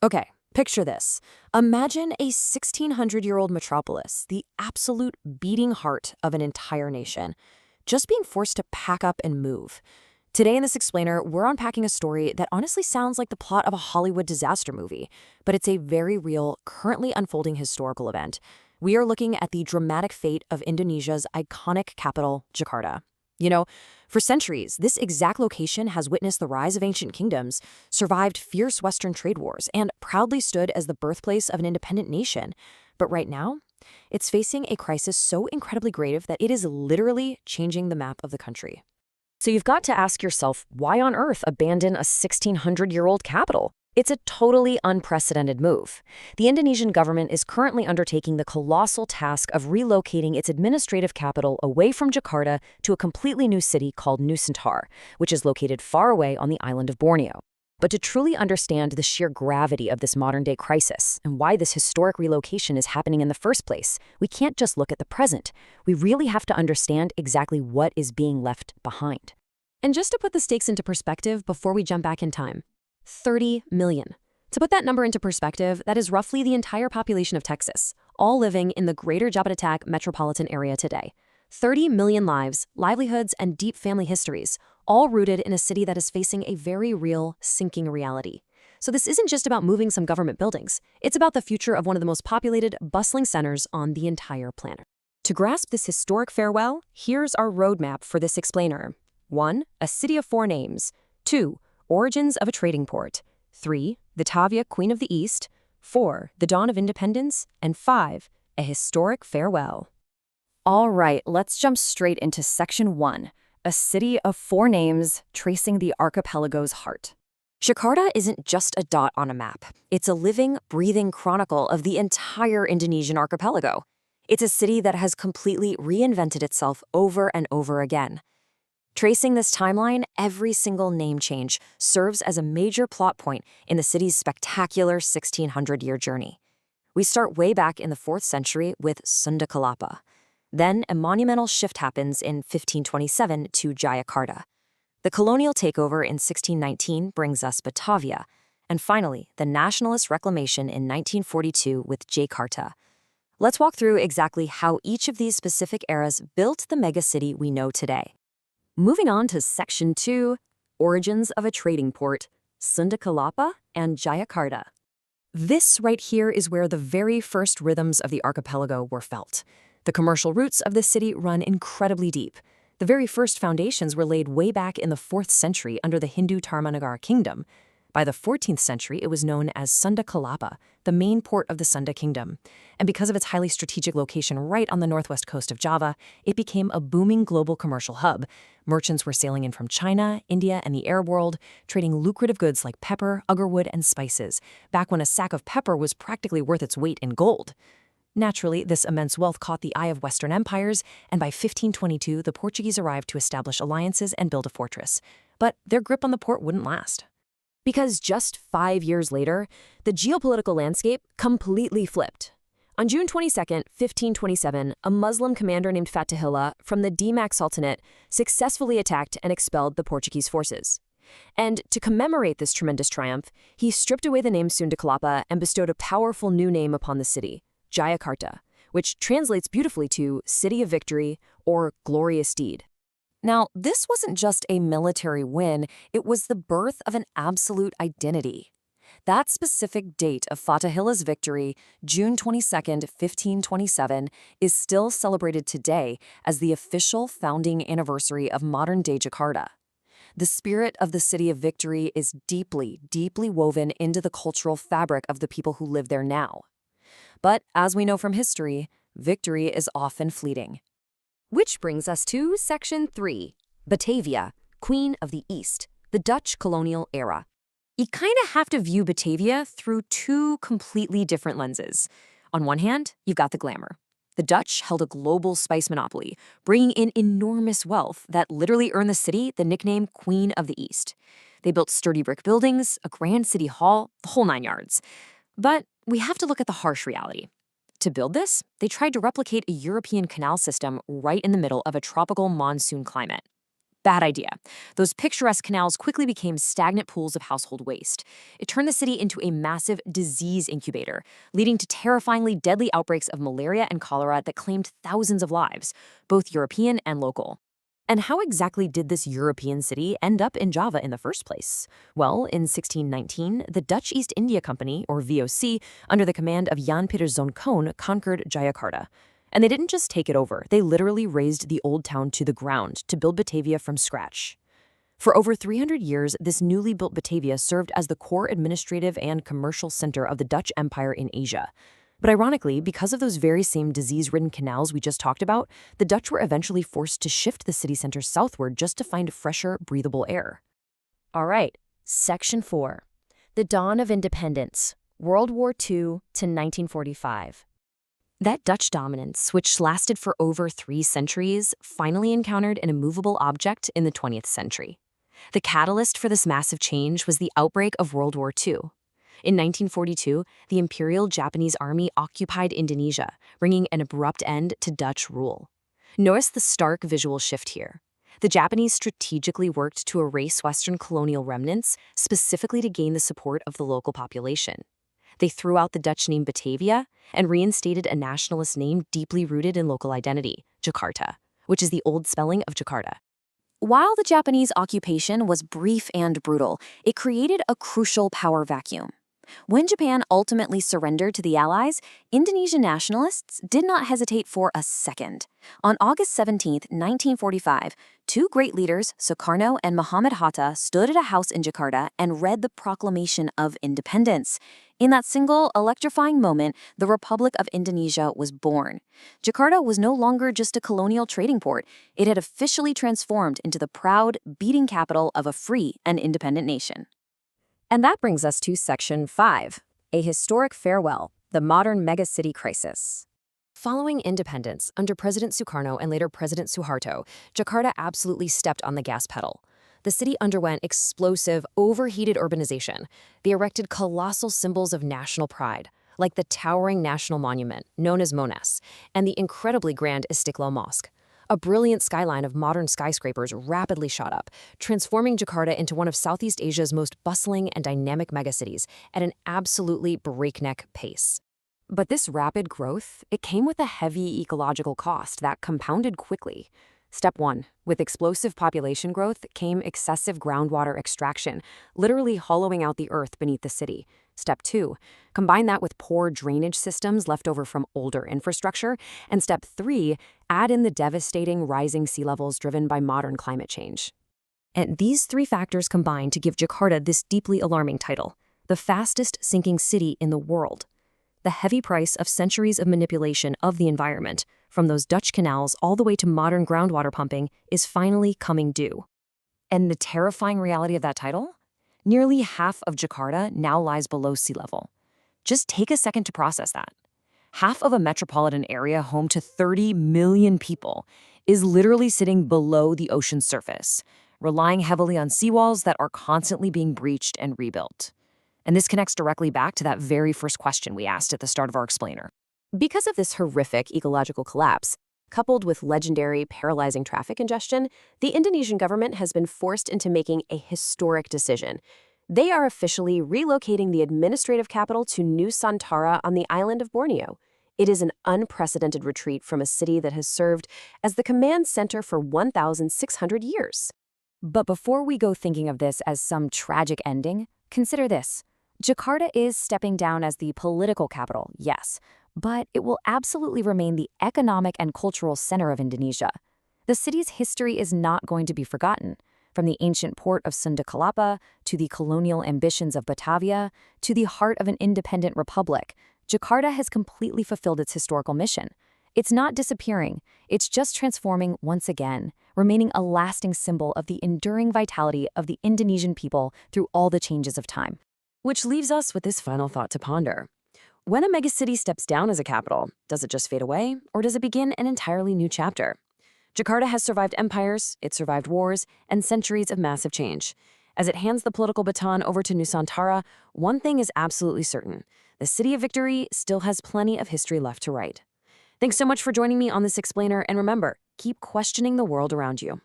Okay, picture this. Imagine a 1600-year-old metropolis, the absolute beating heart of an entire nation, just being forced to pack up and move. Today in this explainer, we're unpacking a story that honestly sounds like the plot of a Hollywood disaster movie, but it's a very real, currently unfolding historical event. We are looking at the dramatic fate of Indonesia's iconic capital, Jakarta. You know, for centuries, this exact location has witnessed the rise of ancient kingdoms, survived fierce Western trade wars, and proudly stood as the birthplace of an independent nation. But right now, it's facing a crisis so incredibly grave that it is literally changing the map of the country. So you've got to ask yourself, why on earth abandon a 1600-year-old capital? It's a totally unprecedented move. The Indonesian government is currently undertaking the colossal task of relocating its administrative capital away from Jakarta to a completely new city called Nusantara, which is located far away on the island of Borneo. But to truly understand the sheer gravity of this modern-day crisis and why this historic relocation is happening in the first place, we can't just look at the present. We really have to understand exactly what is being left behind. And just to put the stakes into perspective before we jump back in time, 30 million. To put that number into perspective, that is roughly the entire population of Texas, all living in the greater Jabodetabek metropolitan area today. 30 million lives, livelihoods, and deep family histories, all rooted in a city that is facing a very real, sinking reality. So this isn't just about moving some government buildings. It's about the future of one of the most populated, bustling centers on the entire planet. To grasp this historic farewell, here's our roadmap for this explainer. 1. A city of four names. 2. Origins of a trading port. 3. Batavia, Queen of the East. 4. The dawn of independence. And 5. A historic farewell. All right, let's jump straight into Section 1, a city of four names tracing the archipelago's heart. Jakarta isn't just a dot on a map. It's a living, breathing chronicle of the entire Indonesian archipelago. It's a city that has completely reinvented itself over and over again. Tracing this timeline, every single name change serves as a major plot point in the city's spectacular 1600-year journey. We start way back in the 4th century with Sunda Kelapa. Then a monumental shift happens in 1527 to Jakarta. The colonial takeover in 1619 brings us Batavia, and finally, the nationalist reclamation in 1942 with Jakarta. Let's walk through exactly how each of these specific eras built the megacity we know today. Moving on to Section 2, Origins of a Trading Port, Sunda Kelapa and Jakarta. This right here is where the very first rhythms of the archipelago were felt. The commercial roots of this city run incredibly deep. The very first foundations were laid way back in the 4th century under the Hindu Tarumanagara kingdom. By the 14th century, it was known as Sunda Kelapa, the main port of the Sunda kingdom. And because of its highly strategic location right on the northwest coast of Java, it became a booming global commercial hub. Merchants were sailing in from China, India, and the Arab world, trading lucrative goods like pepper, agarwood, and spices, back when a sack of pepper was practically worth its weight in gold. Naturally, this immense wealth caught the eye of Western empires, and by 1522, the Portuguese arrived to establish alliances and build a fortress. But their grip on the port wouldn't last. Because just 5 years later, the geopolitical landscape completely flipped. On June 22, 1527, a Muslim commander named Fatihillah from the Demak Sultanate successfully attacked and expelled the Portuguese forces. And to commemorate this tremendous triumph, he stripped away the name Sunda Kelapa and bestowed a powerful new name upon the city, Jakarta, which translates beautifully to City of Victory or Glorious Deed. Now, this wasn't just a military win, it was the birth of an absolute identity. That specific date of Fatihillah's victory, June 22, 1527, is still celebrated today as the official founding anniversary of modern-day Jakarta. The spirit of the City of Victory is deeply, deeply woven into the cultural fabric of the people who live there now. But as we know from history, victory is often fleeting. Which brings us to Section 3, Batavia, Queen of the East, the Dutch colonial era. You kind of have to view Batavia through two completely different lenses. On one hand, you've got the glamour. The Dutch held a global spice monopoly, bringing in enormous wealth that literally earned the city the nickname Queen of the East. They built sturdy brick buildings, a grand city hall, the whole 9 yards. But we have to look at the harsh reality. To build this, they tried to replicate a European canal system right in the middle of a tropical monsoon climate. Bad idea. Those picturesque canals quickly became stagnant pools of household waste. It turned the city into a massive disease incubator, leading to terrifyingly deadly outbreaks of malaria and cholera that claimed thousands of lives, both European and local. And how exactly did this European city end up in Java in the first place? Well, in 1619, the Dutch East India Company, or VOC, under the command of Jan Pieter zoon Koon, conquered Jakarta. And they didn't just take it over, they literally razed the old town to the ground to build Batavia from scratch. For over 300 years, this newly built Batavia served as the core administrative and commercial center of the Dutch Empire in Asia. But ironically, because of those very same disease-ridden canals we just talked about, the Dutch were eventually forced to shift the city center southward just to find fresher, breathable air. All right, Section 4. The Dawn of Independence, World War II to 1945. That Dutch dominance, which lasted for over 3 centuries, finally encountered an immovable object in the 20th century. The catalyst for this massive change was the outbreak of World War II. In 1942, the Imperial Japanese Army occupied Indonesia, bringing an abrupt end to Dutch rule. Notice the stark visual shift here. The Japanese strategically worked to erase Western colonial remnants, specifically to gain the support of the local population. They threw out the Dutch name Batavia and reinstated a nationalist name deeply rooted in local identity, Jakarta, which is the old spelling of Jakarta. While the Japanese occupation was brief and brutal, it created a crucial power vacuum. When Japan ultimately surrendered to the Allies, Indonesian nationalists did not hesitate for a second. On August 17, 1945, 2 great leaders, Sukarno and Muhammad Hatta, stood at a house in Jakarta and read the Proclamation of Independence. In that single, electrifying moment, the Republic of Indonesia was born. Jakarta was no longer just a colonial trading port. It had officially transformed into the proud, beating capital of a free and independent nation. And that brings us to Section 5, a historic farewell, the modern megacity crisis. Following independence, under President Sukarno and later President Suharto, Jakarta absolutely stepped on the gas pedal. The city underwent explosive, overheated urbanization. They erected colossal symbols of national pride, like the towering national monument, known as Monas, and the incredibly grand Istiqlal Mosque. A brilliant skyline of modern skyscrapers rapidly shot up, transforming Jakarta into one of Southeast Asia's most bustling and dynamic megacities at an absolutely breakneck pace. But this rapid growth, it came with a heavy ecological cost that compounded quickly. Step 1. With explosive population growth came excessive groundwater extraction, literally hollowing out the earth beneath the city. Step 2. Combine that with poor drainage systems left over from older infrastructure. And Step 3. Add in the devastating rising sea levels driven by modern climate change. And these 3 factors combine to give Jakarta this deeply alarming title, the fastest sinking city in the world. The heavy price of centuries of manipulation of the environment, from those Dutch canals all the way to modern groundwater pumping, is finally coming due. And the terrifying reality of that title? Nearly half of Jakarta now lies below sea level. Just take a second to process that. Half of a metropolitan area home to 30 million people is literally sitting below the ocean's surface, relying heavily on seawalls that are constantly being breached and rebuilt. And this connects directly back to that very first question we asked at the start of our explainer. Because of this horrific ecological collapse, coupled with legendary paralyzing traffic congestion, the Indonesian government has been forced into making a historic decision. They are officially relocating the administrative capital to Nusantara on the island of Borneo. It is an unprecedented retreat from a city that has served as the command center for 1,600 years. But before we go thinking of this as some tragic ending, consider this. Jakarta is stepping down as the political capital, yes, but it will absolutely remain the economic and cultural center of Indonesia. The city's history is not going to be forgotten. From the ancient port of Sunda Kelapa to the colonial ambitions of Batavia to the heart of an independent republic, Jakarta has completely fulfilled its historical mission. It's not disappearing, it's just transforming once again, remaining a lasting symbol of the enduring vitality of the Indonesian people through all the changes of time. Which leaves us with this final thought to ponder. When a megacity steps down as a capital, does it just fade away, or does it begin an entirely new chapter? Jakarta has survived empires, it survived wars, and centuries of massive change. As it hands the political baton over to Nusantara, one thing is absolutely certain. The City of Victory still has plenty of history left to write. Thanks so much for joining me on this explainer, and remember, keep questioning the world around you.